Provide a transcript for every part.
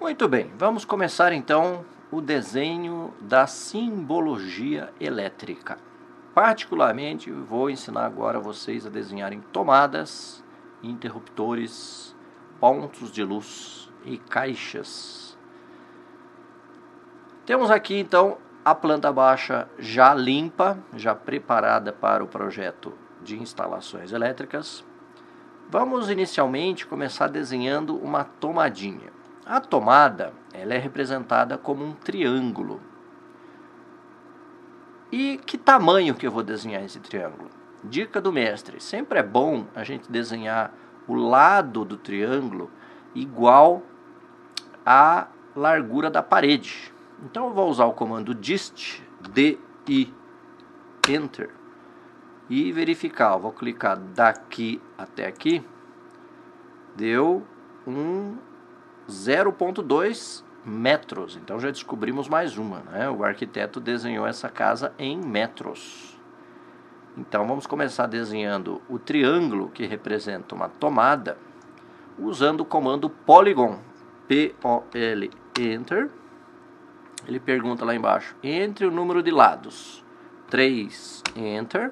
Muito bem, vamos começar então o desenho da simbologia elétrica. Particularmente, vou ensinar agora vocês a desenharem tomadas, interruptores, pontos de luz e caixas. Temos aqui então a planta baixa já limpa, já preparada para o projeto de instalações elétricas. Vamos inicialmente começar desenhando uma tomadinha. A tomada, ela é representada como um triângulo. E que tamanho que eu vou desenhar esse triângulo? Dica do mestre, sempre é bom a gente desenhar o lado do triângulo igual à largura da parede. Então eu vou usar o comando dist, D-I, Enter, e verificar. Eu vou clicar daqui até aqui, deu um 0,2 metros, então já descobrimos mais uma, né? O arquiteto desenhou essa casa em metros. Então vamos começar desenhando o triângulo que representa uma tomada, usando o comando Polygon, P-O-L, Enter. Ele pergunta lá embaixo, entre o número de lados, 3, Enter.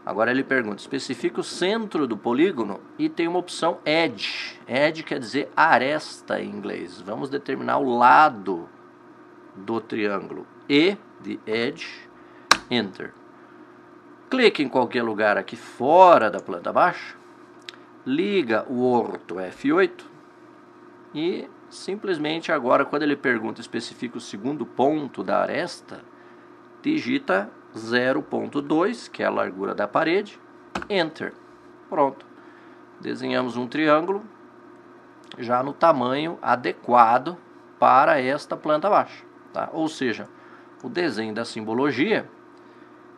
Agora ele pergunta, especifica o centro do polígono e tem uma opção Edge. Edge quer dizer aresta em inglês. Vamos determinar o lado do triângulo. E de Edge, Enter. Clique em qualquer lugar aqui fora da planta baixa. Liga o orto F8. E simplesmente agora quando ele pergunta, especifica o segundo ponto da aresta, digita 0,2, que é a largura da parede, Enter. Pronto. Desenhamos um triângulo já no tamanho adequado para esta planta baixa, tá? Ou seja, o desenho da simbologia,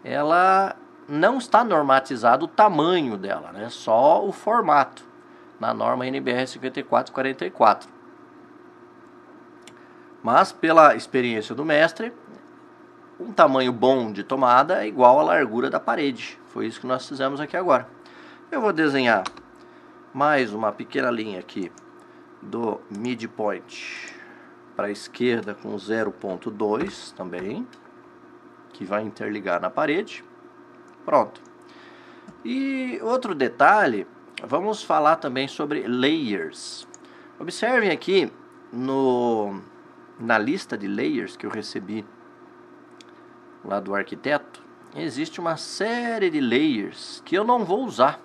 ela não está normatizado o tamanho dela, né? Só o formato, na norma NBR 5444. Mas pela experiência do mestre, um tamanho bom de tomada é igual à largura da parede. Foi isso que nós fizemos aqui agora. Eu vou desenhar mais uma pequena linha aqui do midpoint para a esquerda com 0,2 também, que vai interligar na parede. Pronto. E outro detalhe, vamos falar também sobre layers. Observem aqui na lista de layers que eu recebi lá do arquiteto, existe uma série de layers que eu não vou usar.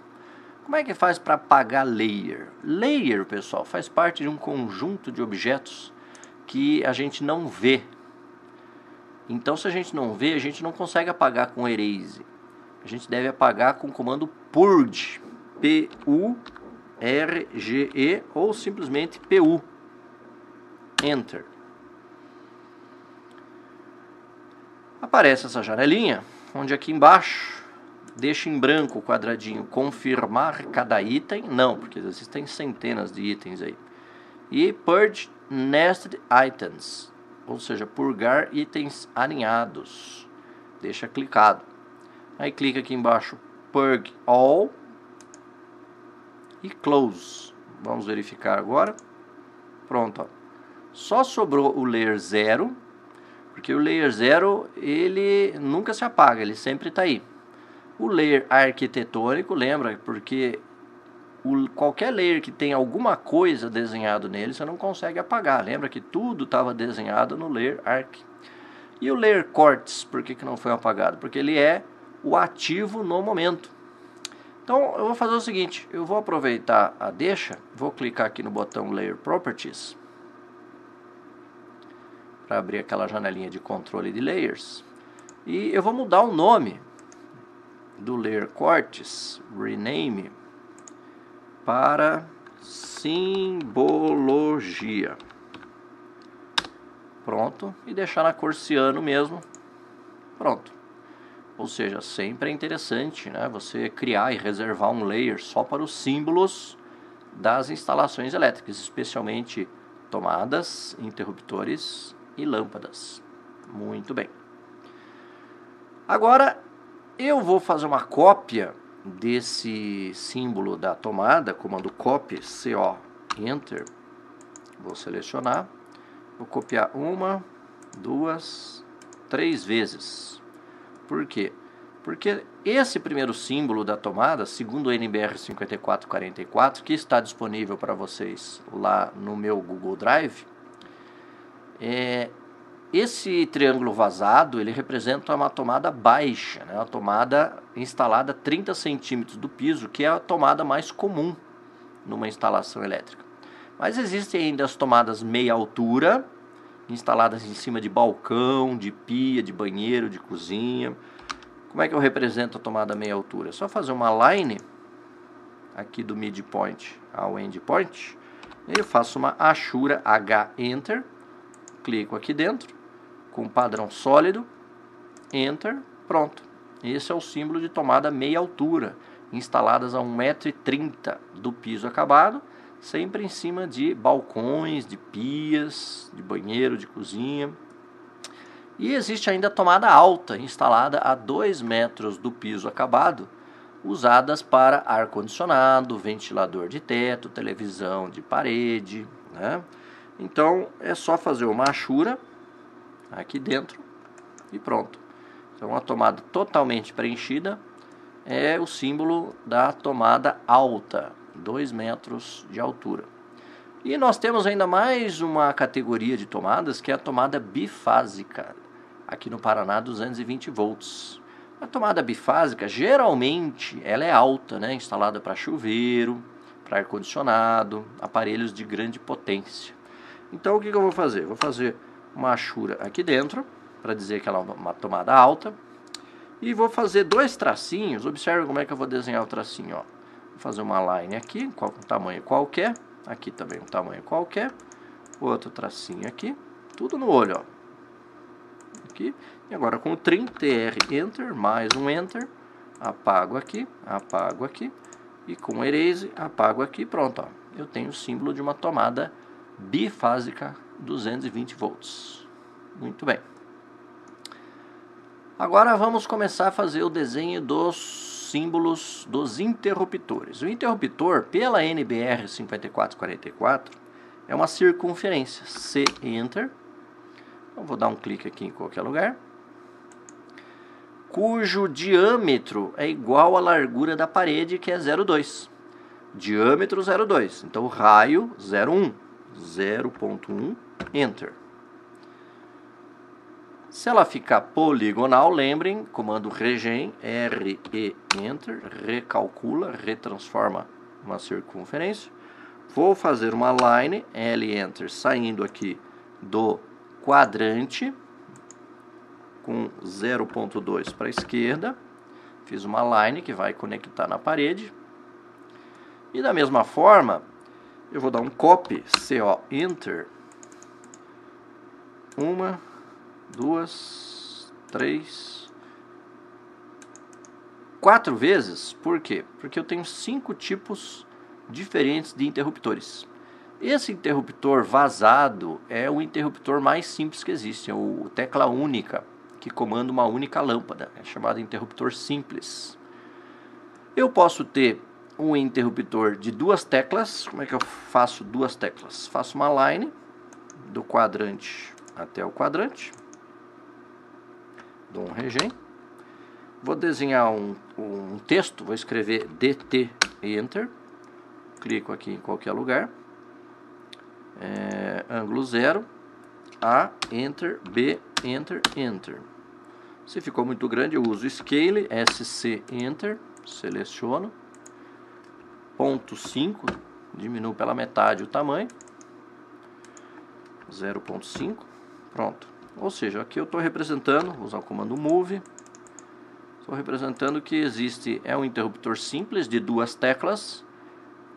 Como é que faz para apagar layer? Layer, pessoal, faz parte de um conjunto de objetos que a gente não vê. Então, se a gente não vê, a gente não consegue apagar com erase. A gente deve apagar com o comando purge, P-U-R-G-E, ou simplesmente P-U. Enter. Aparece essa janelinha, onde aqui embaixo deixa em branco o quadradinho confirmar cada item. Não, porque existem centenas de itens aí. E Purge Nested Items, ou seja, purgar itens alinhados. Deixa clicado. Aí clica aqui embaixo, Purge All e Close. Vamos verificar agora. Pronto, ó. Só sobrou o Layer 0. Porque o Layer 0, ele nunca se apaga, ele sempre está aí. O Layer arquitetônico, lembra, porque qualquer Layer que tem alguma coisa desenhado nele, você não consegue apagar. Lembra que tudo estava desenhado no Layer Arc. E o Layer Quartz, por que não foi apagado? Porque ele é o ativo no momento. Então, eu vou fazer o seguinte, eu vou aproveitar a deixa, vou clicar aqui no botão Layer Properties, para abrir aquela janelinha de controle de layers. E eu vou mudar o nome do Layer Quartz, rename, para simbologia. Pronto. E deixar na cor ciano mesmo. Pronto. Ou seja, sempre é interessante, né, você criar e reservar um layer só para os símbolos das instalações elétricas, especialmente tomadas, interruptores e lâmpadas. Muito bem. Agora eu vou fazer uma cópia desse símbolo da tomada, comando copy, CO, Enter, Vou selecionar, vou copiar 1, 2, 3 vezes. Por quê? Porque esse primeiro símbolo da tomada, segundo o NBR 5444, que está disponível para vocês lá no meu Google Drive, esse triângulo vazado, ele representa uma tomada baixa, né? Uma tomada instalada a 30 centímetros do piso, que é a tomada mais comum numa instalação elétrica. Mas existem ainda as tomadas meia altura, instaladas em cima de balcão, de pia, de banheiro, de cozinha. Como é que eu represento a tomada meia altura? É só fazer uma line aqui do midpoint ao endpoint. Eu faço uma achura H Enter, clico aqui dentro, com padrão sólido, Enter, pronto. Esse é o símbolo de tomada meia altura, instaladas a 1,30 m do piso acabado, sempre em cima de balcões, de pias, de banheiro, de cozinha. E existe ainda a tomada alta, instalada a 2 metros do piso acabado, usadas para ar-condicionado, ventilador de teto, televisão de parede, né? Então é só fazer uma achura aqui dentro e pronto. Então a tomada totalmente preenchida é o símbolo da tomada alta, 2 metros de altura. E nós temos ainda mais uma categoria de tomadas, que é a tomada bifásica. Aqui no Paraná, 220 volts. A tomada bifásica, geralmente, ela é alta, né? Instalada para chuveiro, para ar-condicionado, aparelhos de grande potência. Então, o que eu vou fazer? Vou fazer uma achura aqui dentro, para dizer que ela é uma tomada alta. E vou fazer 2 tracinhos. Observe como é que eu vou desenhar o tracinho, ó. Vou fazer uma line aqui, com um tamanho qualquer. Aqui também um tamanho qualquer. Outro tracinho aqui. Tudo no olho, ó. Aqui. E agora com o trim, TR Enter, mais um Enter, apago aqui, e com o Erase, apago aqui, pronto, ó. Eu tenho o símbolo de uma tomada bifásica 220 volts. Muito bem. Agora vamos começar a fazer o desenho dos símbolos dos interruptores. O interruptor, pela NBR 5444, é uma circunferência, C Enter. Então, vou dar um clique aqui em qualquer lugar, cujo diâmetro é igual à largura da parede, que é 0,2. Diâmetro 0,2. Então, raio 0,1. 0,1, Enter. Se ela ficar poligonal, lembrem, comando Regen, RE Enter, recalcula, retransforma uma circunferência. Vou fazer uma line, L Enter, saindo aqui do quadrante, com 0,2 para a esquerda. Fiz uma line que vai conectar na parede. E da mesma forma, eu vou dar um copy, CO Enter. 1, 2, 3, 4 vezes. Por quê? Porque eu tenho 5 tipos diferentes de interruptores. Esse interruptor vazado é o interruptor mais simples que existe, é o tecla única, que comanda uma única lâmpada, é chamado interruptor simples. Eu posso ter um interruptor de 2 teclas. Como é que eu faço 2 teclas? Faço uma line do quadrante até o quadrante, dou um Regen, vou desenhar um texto, vou escrever DT Enter, clico aqui em qualquer lugar, ângulo 0, A, Enter, B, Enter, Enter. Se ficou muito grande, eu uso Scale, SC, Enter, seleciono, ponto 5, diminuo pela metade o tamanho, 0,5, pronto. Ou seja, aqui eu estou representando, vou usar o comando Move, estou representando que existe, um interruptor simples de 2 teclas,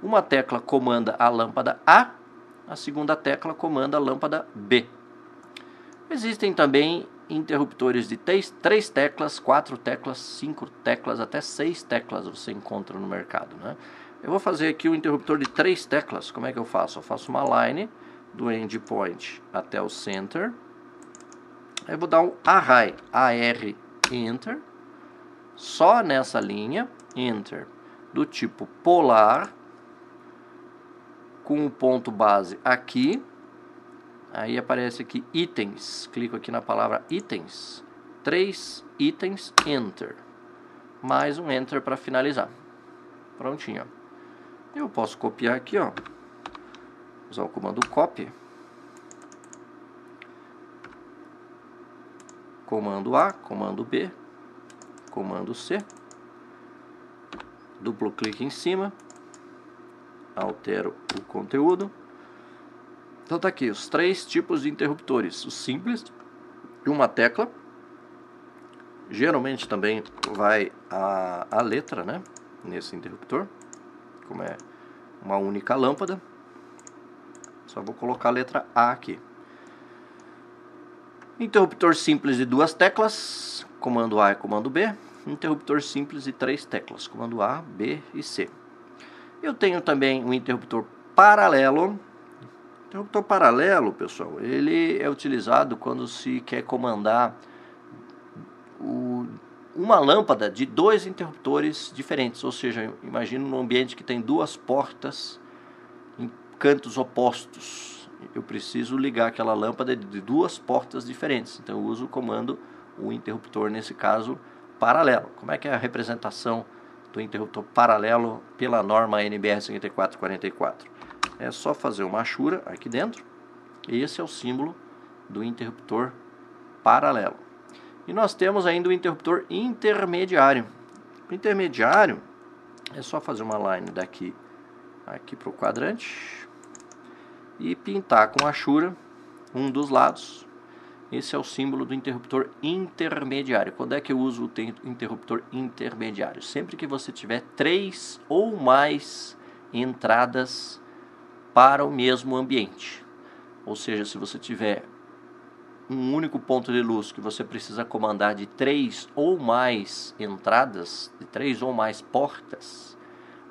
uma tecla comanda a lâmpada A, a segunda tecla comanda a lâmpada B. Existem também interruptores de 3 teclas, 4 teclas, 5 teclas, até 6 teclas você encontra no mercado, né? Eu vou fazer aqui um interruptor de 3 teclas. Como é que eu faço? Eu faço uma line do endpoint até o center. Eu vou dar um array, AR, Enter. Só nessa linha, Enter, do tipo polar, com o ponto base aqui, Aí aparece aqui itens, clico aqui na palavra itens, 3 itens, enter, mais um enter para finalizar. Prontinho, ó. Eu posso copiar aqui, ó, usar o comando copy, comando A, comando B, comando C, duplo clique em cima, altero o conteúdo. Então tá aqui os 3 tipos de interruptores: o simples, de uma tecla, geralmente também vai a letra, né, nesse interruptor, como é uma única lâmpada, só vou colocar a letra A aqui. Interruptor simples de 2 teclas, comando A e comando B. Interruptor simples de 3 teclas, comando A, B e C. Eu tenho também um interruptor paralelo. Interruptor paralelo, pessoal, ele é utilizado quando se quer comandar uma lâmpada de 2 interruptores diferentes. Ou seja, imagina um ambiente que tem 2 portas em cantos opostos. Eu preciso ligar aquela lâmpada de 2 portas diferentes. Então eu uso o comando, o interruptor, nesse caso, paralelo. Como é que é a representação do interruptor paralelo pela norma NBR 5444? É só fazer uma achura aqui dentro. Esse é o símbolo do interruptor paralelo. E nós temos ainda o interruptor intermediário. O intermediário é só fazer uma line daqui aqui para o quadrante e pintar com achura um dos lados. Esse é o símbolo do interruptor intermediário. Quando é que eu uso o interruptor intermediário? Sempre que você tiver 3 ou mais entradas para o mesmo ambiente. Ou seja, se você tiver um único ponto de luz que você precisa comandar de 3 ou mais entradas, de 3 ou mais portas,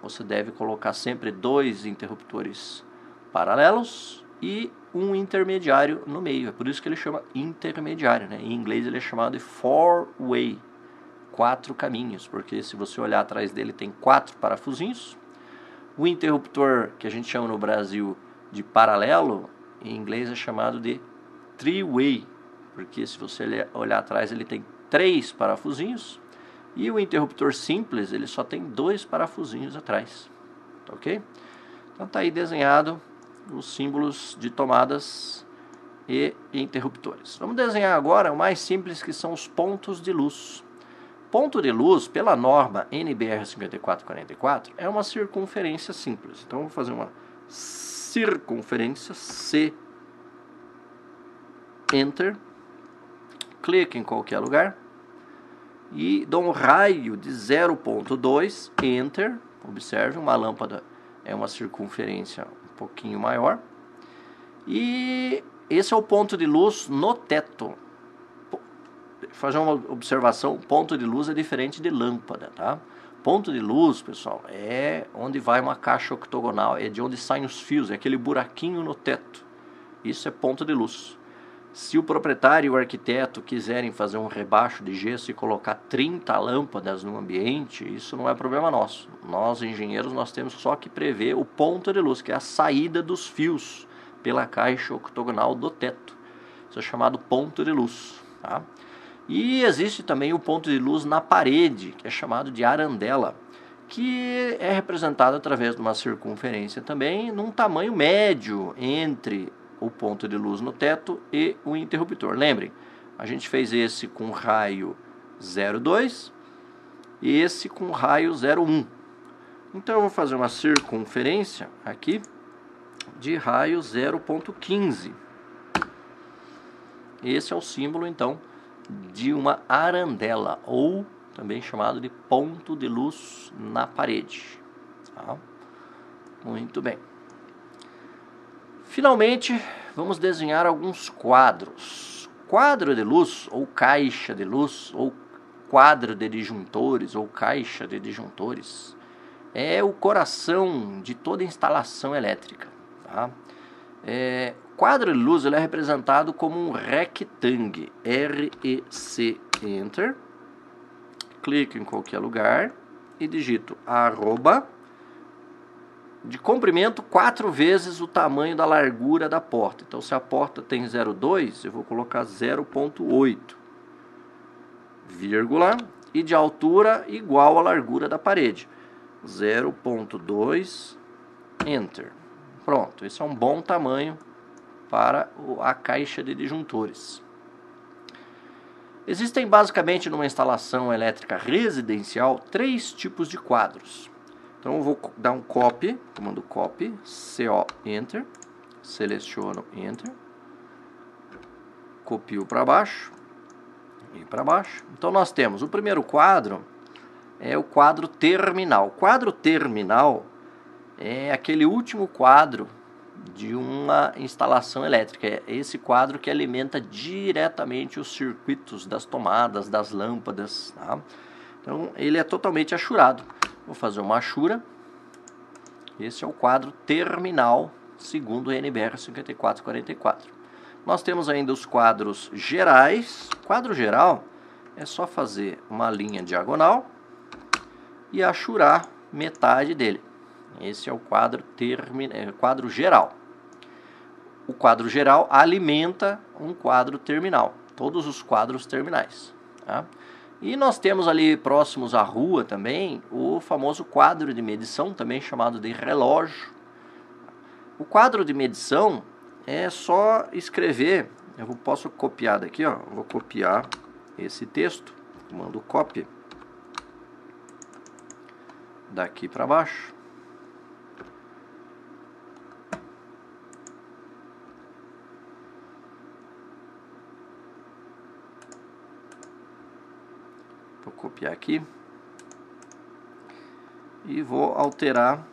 você deve colocar sempre 2 interruptores paralelos e um intermediário no meio. É por isso que ele chama intermediário, né? Em inglês ele é chamado de four-way, 4 caminhos, porque se você olhar atrás dele tem 4 parafusinhos. O interruptor que a gente chama no Brasil de paralelo, em inglês é chamado de three-way, porque se você olhar atrás ele tem 3 parafusinhos. E o interruptor simples, ele só tem 2 parafusinhos atrás, ok? Então tá aí desenhado os símbolos de tomadas e interruptores. Vamos desenhar agora o mais simples, que são os pontos de luz. Ponto de luz, pela norma NBR 5444, é uma circunferência simples. Então, vou fazer uma circunferência C, Enter, clique em qualquer lugar e dou um raio de 0,2, Enter. Observe, uma lâmpada é uma circunferência um pouquinho maior. E esse é o ponto de luz no teto. Fazer uma observação: ponto de luz é diferente de lâmpada, tá? Ponto de luz, pessoal, é onde vai uma caixa octogonal, é de onde saem os fios, é aquele buraquinho no teto. Isso é ponto de luz. Se o proprietário e o arquiteto quiserem fazer um rebaixo de gesso e colocar 30 lâmpadas no ambiente, isso não é problema nosso. Nós, engenheiros, nós temos só que prever o ponto de luz, que é a saída dos fios pela caixa octogonal do teto. Isso é chamado ponto de luz, tá? E existe também o ponto de luz na parede, que é chamado de arandela, que é representado através de uma circunferência também, num tamanho médio entre o ponto de luz no teto e o interruptor. Lembrem, a gente fez esse com raio 0,2 e esse com raio 0,1. Então eu vou fazer uma circunferência aqui de raio 0,15. Esse é o símbolo, então, de uma arandela, ou também chamado de ponto de luz na parede. Tá? Muito bem. Finalmente, vamos desenhar alguns quadros. Quadro de luz, ou caixa de luz, ou quadro de disjuntores, ou caixa de disjuntores, é o coração de toda instalação elétrica. Tá? Quadro de luz, ele é representado como um rectangle, REC, Enter, clico em qualquer lugar e digito arroba de comprimento 4 vezes o tamanho da largura da porta. Então, se a porta tem 0,2, eu vou colocar 0,8, vírgula, e de altura igual à largura da parede. 0,2, Enter. Pronto, esse é um bom tamanho para a caixa de disjuntores. Existem basicamente numa instalação elétrica residencial 3 tipos de quadros. Então eu vou dar um copy, comando copy, CO, Enter, seleciono Enter, copio para baixo e para baixo. Então nós temos o primeiro quadro, é o quadro terminal. O quadro terminal é aquele último quadro de uma instalação elétrica. É esse quadro que alimenta diretamente os circuitos das tomadas, das lâmpadas. Tá? Então ele é totalmente achurado. Vou fazer uma achura. Esse é o quadro terminal, segundo o NBR 5444. Nós temos ainda os quadros gerais. Quadro geral é só fazer uma linha diagonal e achurar metade dele. Esse é o quadro geral. O quadro geral alimenta um quadro terminal. Todos os quadros terminais. Tá? E nós temos ali próximos à rua também o famoso quadro de medição, também chamado de relógio. O quadro de medição é só escrever. Eu posso copiar daqui, ó. Vou copiar esse texto, comando copy, daqui para baixo. Vou copiar aqui e vou alterar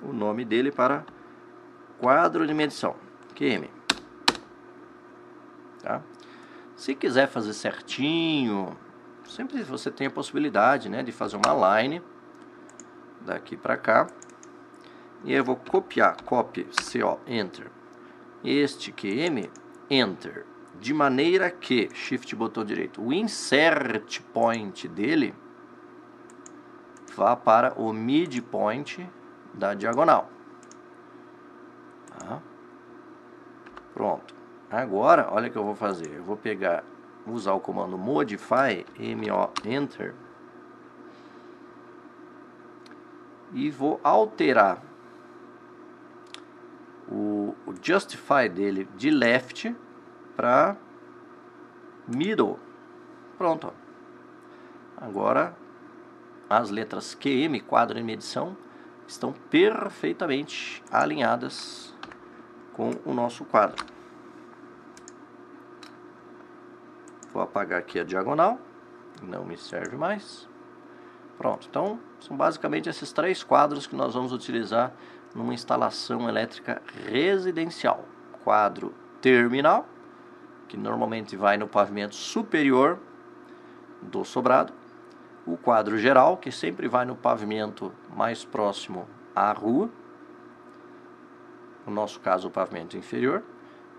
o nome dele para quadro de medição, QM. Tá? Se quiser fazer certinho, sempre você tem a possibilidade, né, de fazer uma line daqui para cá. E eu vou copiar, copy, CO, Enter, este QM, Enter. De maneira que, Shift botão direito, o insert point dele vá para o midpoint da diagonal. Tá? Pronto. Agora, olha o que eu vou fazer. Eu vou pegar, usar o comando modify, MO, Enter, e vou alterar o justify dele de left para middle. Pronto. Agora as letras QM, quadro de medição, estão perfeitamente alinhadas com o nosso quadro. Vou apagar aqui a diagonal, não me serve mais. Pronto, então são basicamente esses 3 quadros que nós vamos utilizar numa instalação elétrica residencial. Quadro terminal, que normalmente vai no pavimento superior do sobrado. O quadro geral, que sempre vai no pavimento mais próximo à rua. No nosso caso, o pavimento inferior.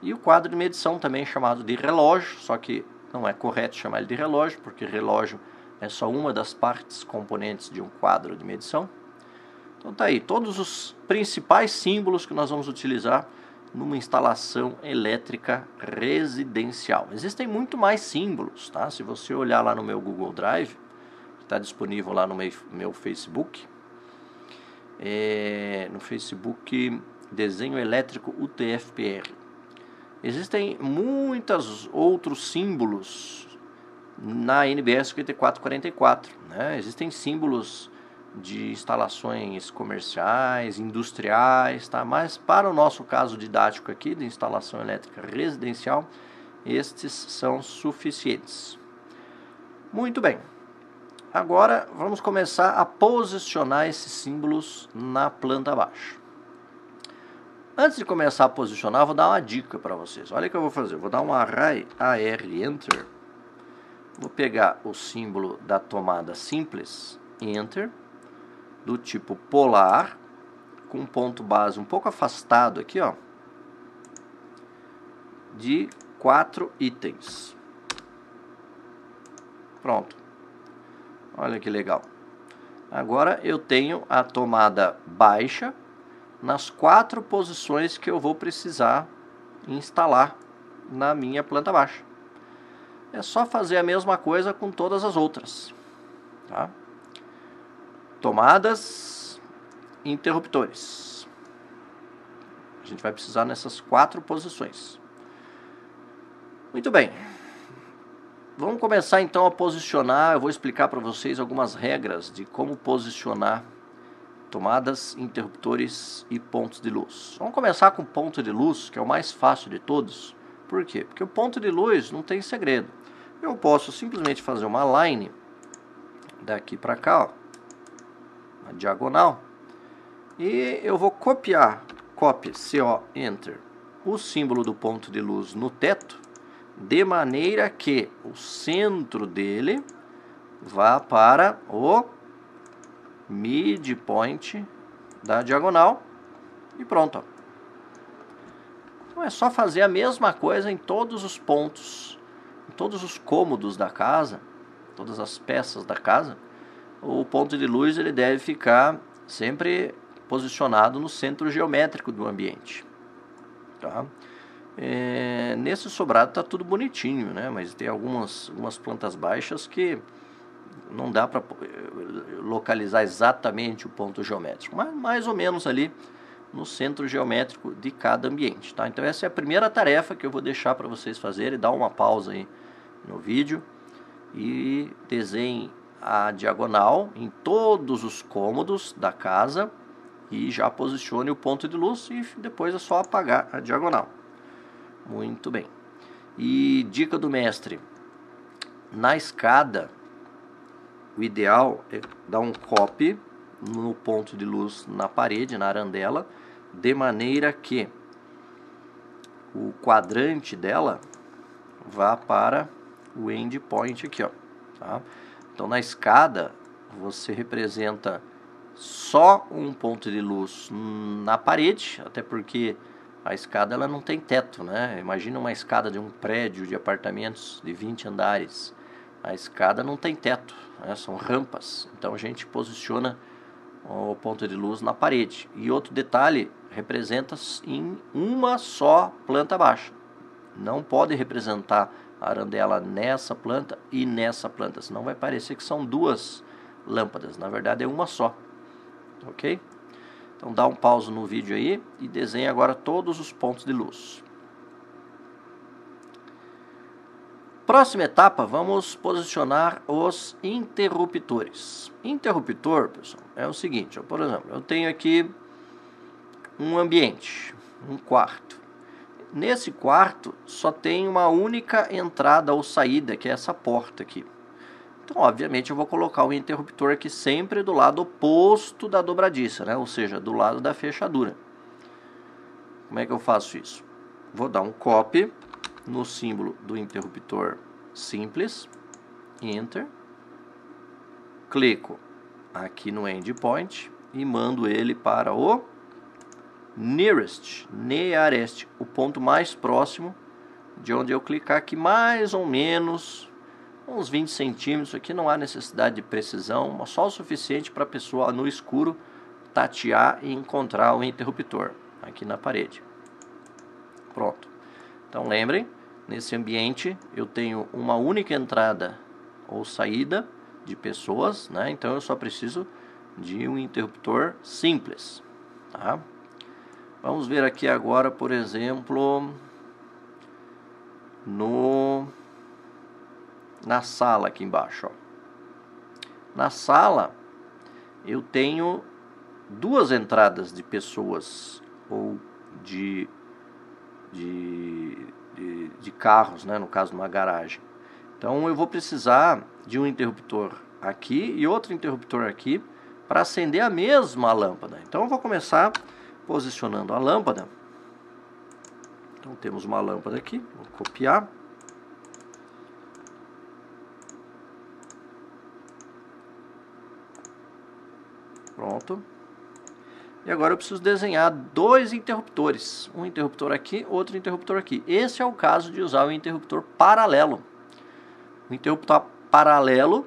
E o quadro de medição, também chamado de relógio, só que não é correto chamar ele de relógio, porque relógio é só uma das partes componentes de um quadro de medição. Então tá aí, todos os principais símbolos que nós vamos utilizar numa instalação elétrica residencial. Existem muito mais símbolos, tá? Se você olhar lá no meu Google Drive, que está disponível lá no meu Facebook, no Facebook Desenho Elétrico UTFPR. Existem muitos outros símbolos na NBR 5444, né? Existem símbolos de instalações comerciais, industriais, tá? Mas para o nosso caso didático aqui de instalação elétrica residencial, estes são suficientes. Muito bem. Agora vamos começar a posicionar esses símbolos na planta baixa. Antes de começar a posicionar, vou dar uma dica para vocês. Olha o que eu vou fazer. Eu vou dar um array AR Enter. Vou pegar o símbolo da tomada simples, Enter, do tipo polar, com um ponto base um pouco afastado aqui, ó, de 4 itens. Pronto. Olha que legal. Agora eu tenho a tomada baixa nas 4 posições que eu vou precisar instalar na minha planta baixa. É só fazer a mesma coisa com todas as outras. Tá? Tomadas, interruptores. A gente vai precisar nessas 4 posições. Muito bem. Vamos começar então a posicionar. Eu vou explicar para vocês algumas regras de como posicionar tomadas, interruptores e pontos de luz. Vamos começar com o ponto de luz, que é o mais fácil de todos. Por quê? Porque o ponto de luz não tem segredo. Eu posso simplesmente fazer uma line daqui para cá, ó, uma diagonal, e eu vou copiar, copy, CO, Enter, o símbolo do ponto de luz no teto, de maneira que o centro dele vá para o midpoint da diagonal e pronto. Ó. Então é só fazer a mesma coisa em todos os pontos, em todos os cômodos da casa, todas as peças da casa. O ponto de luz ele deve ficar sempre posicionado no centro geométrico do ambiente. Tá? Nesse sobrado está tudo bonitinho, né? Mas tem algumas plantas baixas que não dá para localizar exatamente o ponto geométrico, mas mais ou menos ali no centro geométrico de cada ambiente. Tá? Então essa é a primeira tarefa que eu vou deixar para vocês fazerem. Dá uma pausa aí no vídeo e desenhe a diagonal em todos os cômodos da casa e já posicione o ponto de luz e depois é só apagar a diagonal. Muito bem. E dica do mestre: na escada, o ideal é dar um copy no ponto de luz na parede, na arandela, de maneira que o quadrante dela vá para o endpoint aqui, ó. Tá? Então na escada você representa só um ponto de luz na parede, até porque a escada ela não tem teto, né? Imagina uma escada de um prédio de apartamentos de 20 andares. A escada não tem teto, né? São rampas. Então a gente posiciona o ponto de luz na parede. E outro detalhe, representa em uma só planta baixa. Não pode representar a arandela nessa planta e nessa planta, senão vai parecer que são 2 lâmpadas. Na verdade é uma só. Ok? Então dá um pause no vídeo aí e desenhe agora todos os pontos de luz. Próxima etapa, vamos posicionar os interruptores. Interruptor, pessoal, é o seguinte, ó, por exemplo, eu tenho aqui um ambiente, um quarto. Nesse quarto só tem uma única entrada ou saída, que é essa porta aqui. Então, obviamente, eu vou colocar o interruptor aqui sempre do lado oposto da dobradiça, né? Ou seja, do lado da fechadura. Como é que eu faço isso? Vou dar um copy no símbolo do interruptor simples, Enter, clico aqui no endpoint e mando ele para o nearest, o ponto mais próximo de onde eu clicar aqui, mais ou menos uns 20 centímetros. Aqui não há necessidade de precisão, mas só o suficiente para a pessoa no escuro tatear e encontrar o interruptor aqui na parede. Pronto. Então lembrem, nesse ambiente eu tenho uma única entrada ou saída de pessoas, né? Então eu só preciso de um interruptor simples. Tá? Vamos ver aqui agora, por exemplo, na sala aqui embaixo. Ó. Na sala eu tenho 2 entradas de pessoas ou de carros, né? No caso, numa garagem. Então eu vou precisar de um interruptor aqui e outro interruptor aqui para acender a mesma lâmpada. Então eu vou começar posicionando a lâmpada. Então temos uma lâmpada aqui, vou copiar. Pronto. E agora eu preciso desenhar 2 interruptores. Um interruptor aqui, outro interruptor aqui. Esse é o caso de usar o interruptor paralelo. O interruptor paralelo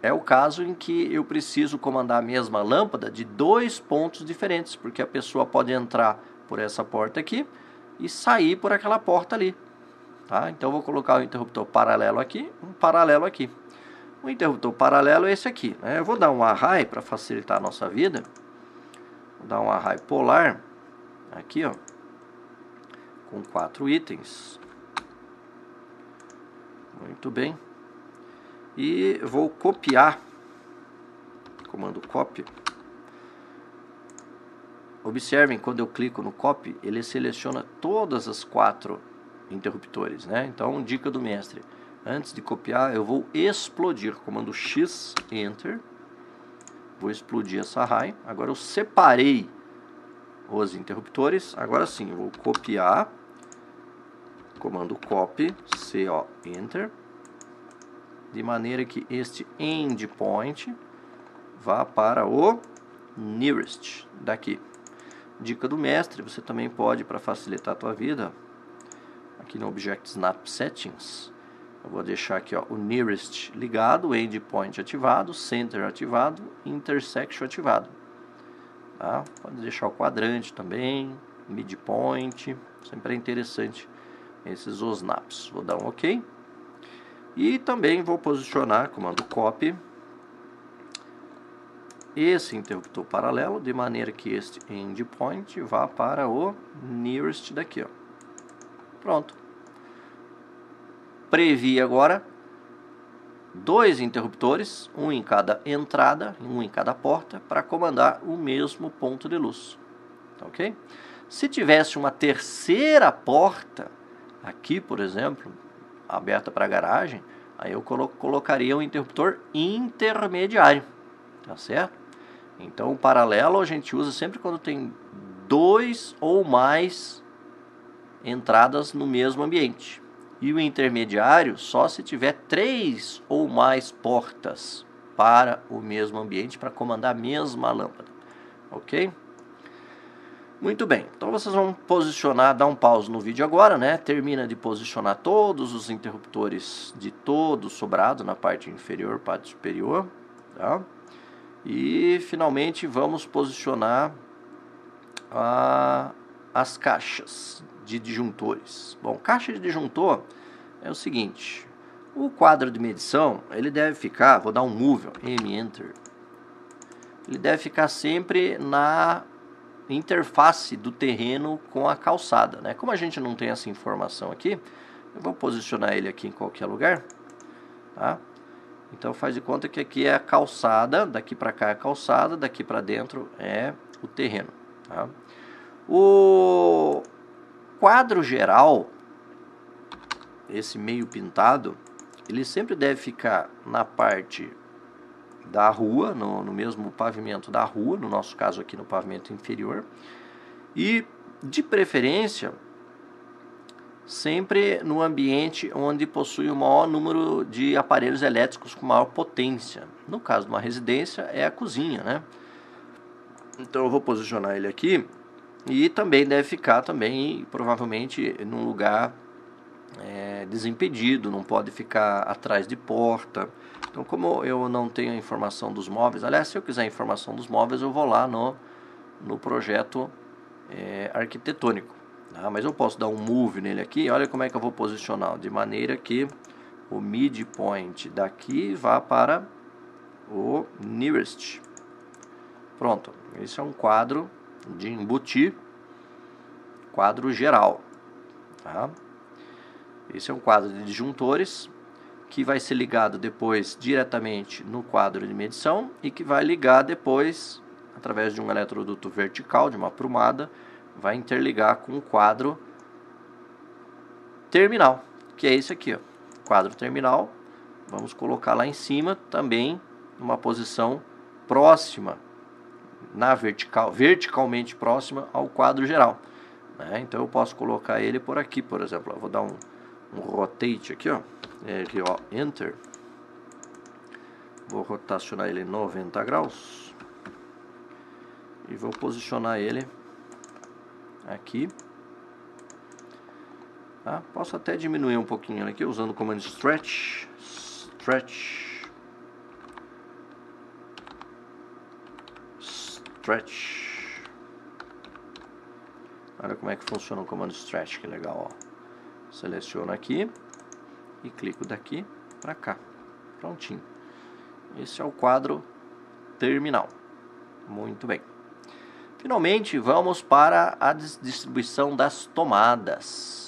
é o caso em que eu preciso comandar a mesma lâmpada de 2 pontos diferentes, porque a pessoa pode entrar por essa porta aqui e sair por aquela porta ali. Tá? Então eu vou colocar o interruptor paralelo aqui, um paralelo aqui. O interruptor paralelo é esse aqui, né? Eu vou dar um array para facilitar a nossa vida. Vou dar um array polar aqui, ó, com 4 itens. Muito bem. E vou copiar, comando copy. Observem, quando eu clico no copy, ele seleciona todas as 4 interruptores, né? Então, dica do mestre: antes de copiar, eu vou explodir, comando X, Enter. Vou explodir essa array. Agora eu separei os interruptores. Agora sim, eu vou copiar, comando copy, CO, Enter, de maneira que este endpoint vá para o nearest daqui. Dica do mestre: você também pode, para facilitar a tua vida, aqui no Object Snap Settings, eu vou deixar aqui, ó, o nearest ligado, o endpoint ativado, center ativado, intersection ativado. Tá? Pode deixar o quadrante também, midpoint, sempre é interessante esses snaps. Vou dar um OK. E também vou posicionar, comando copy, esse interruptor paralelo, de maneira que este endpoint vá para o nearest daqui, ó. Pronto. Previ agora 2 interruptores, um em cada entrada, um em cada porta, para comandar o mesmo ponto de luz. Ok? Se tivesse uma terceira porta aqui, por exemplo, aberta para a garagem, aí eu colocaria um interruptor intermediário, tá certo? Então, o paralelo a gente usa sempre quando tem 2 ou mais entradas no mesmo ambiente. E o intermediário só se tiver 3 ou mais portas para o mesmo ambiente, para comandar a mesma lâmpada. Ok? Muito bem, então vocês vão posicionar, dar um pause no vídeo agora, né? Termina de posicionar todos os interruptores de todo o sobrado na parte inferior, parte superior, tá? E finalmente vamos posicionar as caixas de disjuntores. Bom, caixa de disjuntor é o seguinte: o quadro de medição, ele deve ficar, vou dar um move, M-Enter, ele deve ficar sempre na interface do terreno com a calçada, né? Como a gente não tem essa informação aqui, eu vou posicionar ele aqui em qualquer lugar, tá? Então faz de conta que aqui é a calçada, daqui para cá é a calçada, daqui para dentro é o terreno, tá? O quadro geral, esse meio pintado, ele sempre deve ficar na parte da rua, no mesmo pavimento da rua, no nosso caso aqui no pavimento inferior, e de preferência sempre no ambiente onde possui o maior número de aparelhos elétricos com maior potência. No caso de uma residência é a cozinha, né? Então eu vou posicionar ele aqui, e também deve ficar também provavelmente num lugar desimpedido, não pode ficar atrás de porta. Então, como eu não tenho a informação dos móveis, aliás, se eu quiser a informação dos móveis, eu vou lá no projeto arquitetônico. Tá? Mas eu posso dar um move nele aqui. Olha como é que eu vou posicionar, de maneira que o midpoint daqui vá para o nearest. Pronto, esse é um quadro de embutir, quadro geral. Tá? Esse é um quadro de disjuntores que vai ser ligado depois diretamente no quadro de medição e que vai ligar depois, através de um eletroduto vertical, de uma aprumada, vai interligar com o quadro terminal, que é esse aqui, ó. Quadro terminal, vamos colocar lá em cima também, numa posição próxima, verticalmente próxima ao quadro geral, né? Então eu posso colocar ele por aqui, por exemplo. Eu vou dar um rotate aqui, ó. Aqui, ó, Enter. Vou rotacionar ele 90 graus e vou posicionar ele aqui. Tá? Posso até diminuir um pouquinho ele aqui usando o comando stretch. stretch. Olha como é que funciona o comando stretch, que legal, ó. Seleciono aqui e clico daqui para cá. Prontinho. Esse é o quadro terminal. Muito bem. Finalmente, vamos para a distribuição das tomadas.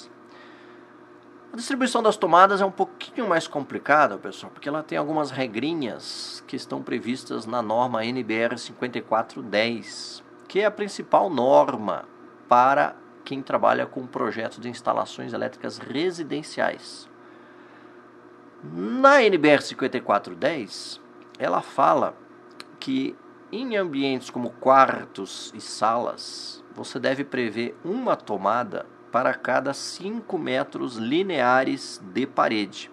A distribuição das tomadas é um pouquinho mais complicada, pessoal, porque ela tem algumas regrinhas que estão previstas na norma NBR 5410, que é a principal norma para quem trabalha com projetos de instalações elétricas residenciais. Na NBR 5410, ela fala que em ambientes como quartos e salas, você deve prever uma tomada para cada 5 metros lineares de parede.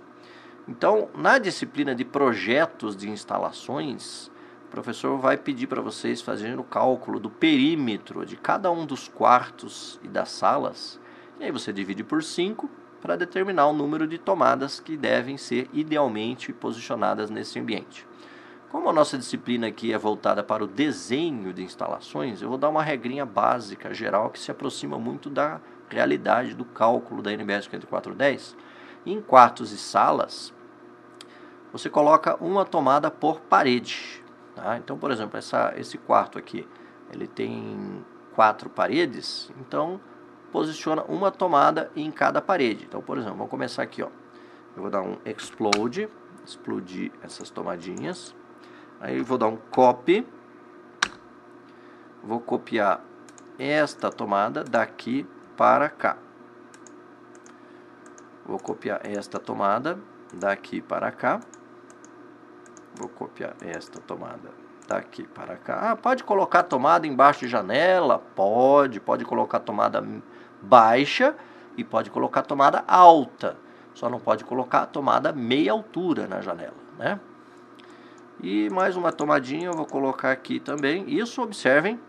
Então, na disciplina de projetos de instalações, o professor vai pedir para vocês fazerem o cálculo do perímetro de cada um dos quartos e das salas, e aí você divide por 5 para determinar o número de tomadas que devem ser idealmente posicionadas nesse ambiente. Como a nossa disciplina aqui é voltada para o desenho de instalações, eu vou dar uma regrinha básica, geral, que se aproxima muito da realidade do cálculo da NBR 5410. Em quartos e salas, você coloca uma tomada por parede. Tá? Então, por exemplo, esse quarto aqui, ele tem 4 paredes, então posiciona uma tomada em cada parede. Então, por exemplo, vamos começar aqui, ó. Eu vou dar um explode, explodir essas tomadinhas. Aí vou dar um copy, vou copiar esta tomada daqui para cá. Vou copiar esta tomada daqui para cá. Vou copiar esta tomada daqui para cá. Pode colocar tomada embaixo de janela? Pode colocar tomada baixa e pode colocar tomada alta. Só não pode colocar tomada meia altura na janela, né? E mais uma tomadinha eu vou colocar aqui também. Isso, observem,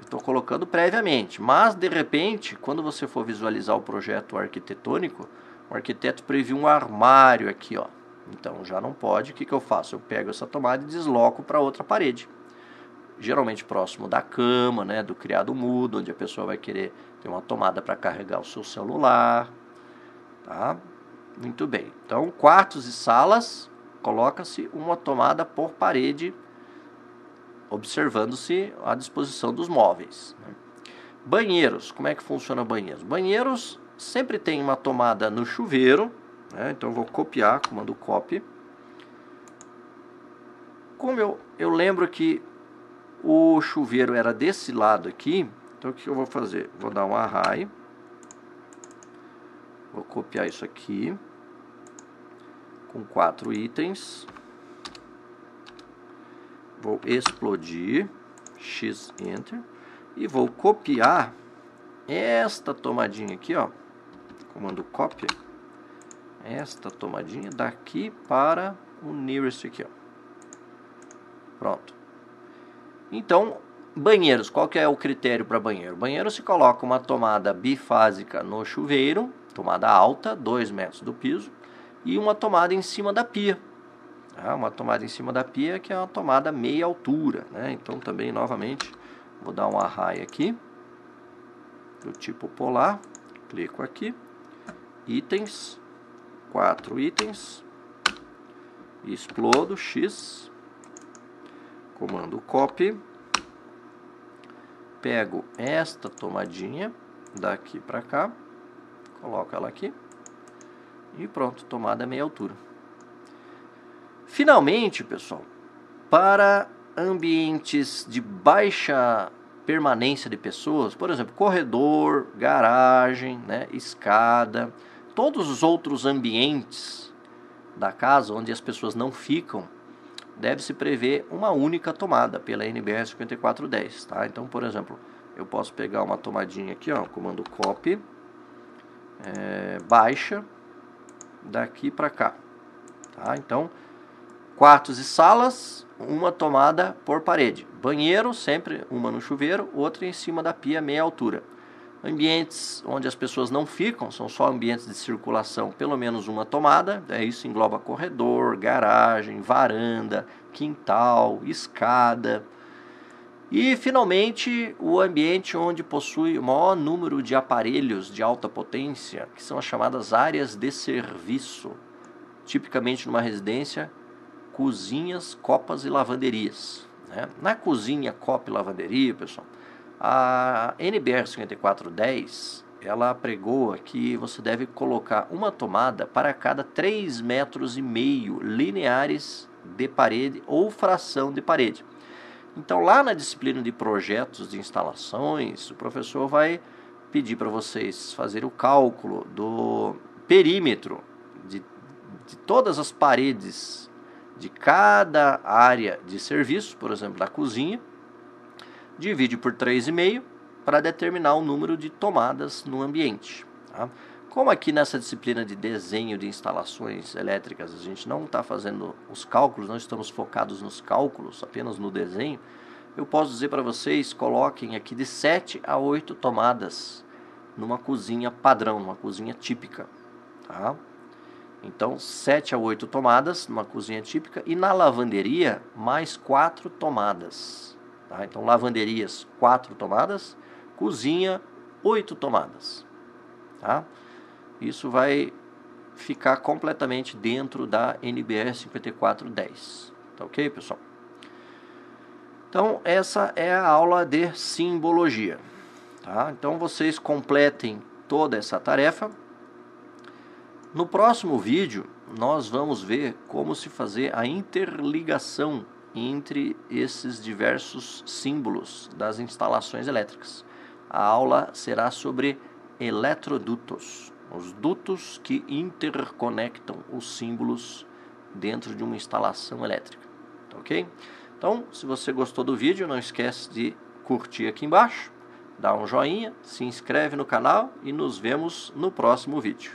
estou colocando previamente. Mas, de repente, quando você for visualizar o projeto arquitetônico, o arquiteto previu um armário aqui, ó. Então, já não pode. O que eu faço? Eu pego essa tomada e desloco para outra parede. Geralmente próximo da cama, né, do criado mudo, onde a pessoa vai querer ter uma tomada para carregar o seu celular. Tá? Muito bem. Então, quartos e salas, coloca-se uma tomada por parede, observando-se a disposição dos móveis. Né? Banheiros, como é que funciona banheiros? Banheiros sempre tem uma tomada no chuveiro, né? Então eu vou copiar, comando copy. Como eu lembro que o chuveiro era desse lado aqui, então o que eu vou fazer? Vou dar um array, vou copiar isso aqui, com 4 itens, vou explodir, X Enter, e vou copiar esta tomadinha aqui, ó, comando copy, esta tomadinha daqui para o nearest aqui, ó. Pronto. Então, banheiros, qual que é o critério para banheiro? Banheiro se coloca uma tomada bifásica no chuveiro, tomada alta, 2 metros do piso, e uma tomada em cima da pia. Uma tomada em cima da pia que é uma tomada meia altura, né? Então também, novamente, vou dar um array aqui, do tipo polar, clico aqui, itens, 4 itens, explodo, X, comando copy, pego esta tomadinha daqui para cá, coloco ela aqui, e pronto, tomada meia altura. Finalmente, pessoal, para ambientes de baixa permanência de pessoas, por exemplo, corredor, garagem, né, escada, todos os outros ambientes da casa onde as pessoas não ficam, deve-se prever uma única tomada pela NBR 5410, tá? Então, por exemplo, eu posso pegar uma tomadinha aqui, ó, comando copy, baixa, daqui para cá, tá? Então, quartos e salas, uma tomada por parede. Banheiro, sempre uma no chuveiro, outra em cima da pia, meia altura. Ambientes onde as pessoas não ficam, são só ambientes de circulação, pelo menos uma tomada. Isso engloba corredor, garagem, varanda, quintal, escada. E, finalmente, o ambiente onde possui o maior número de aparelhos de alta potência, que são as chamadas áreas de serviço, tipicamente numa residência, cozinhas, copas e lavanderias. Né? Na cozinha, copa e lavanderia, pessoal, a NBR 5410, ela apregoa que você deve colocar uma tomada para cada 3,5 metros lineares de parede ou fração de parede. Então, lá na disciplina de projetos de instalações, o professor vai pedir para vocês fazerem o cálculo do perímetro de todas as paredes de cada área de serviço, por exemplo, da cozinha, divide por 3,5 para determinar o número de tomadas no ambiente. Tá? Como aqui nessa disciplina de desenho de instalações elétricas a gente não está fazendo os cálculos, não estamos focados nos cálculos, apenas no desenho, eu posso dizer para vocês, coloquem aqui de 7 a 8 tomadas numa cozinha padrão, numa cozinha típica. Tá? Então, 7 a 8 tomadas numa cozinha típica e na lavanderia, mais 4 tomadas. Tá? Então, lavanderias, 4 tomadas, cozinha, 8 tomadas. Tá? Isso vai ficar completamente dentro da NBR 5410. Tá ok, pessoal? Então, essa é a aula de simbologia. Tá? Então, vocês completem toda essa tarefa. No próximo vídeo, nós vamos ver como se fazer a interligação entre esses diversos símbolos das instalações elétricas. A aula será sobre eletrodutos, os dutos que interconectam os símbolos dentro de uma instalação elétrica, tá ok? Então, se você gostou do vídeo, não esquece de curtir aqui embaixo, dar um joinha, se inscreve no canal e nos vemos no próximo vídeo.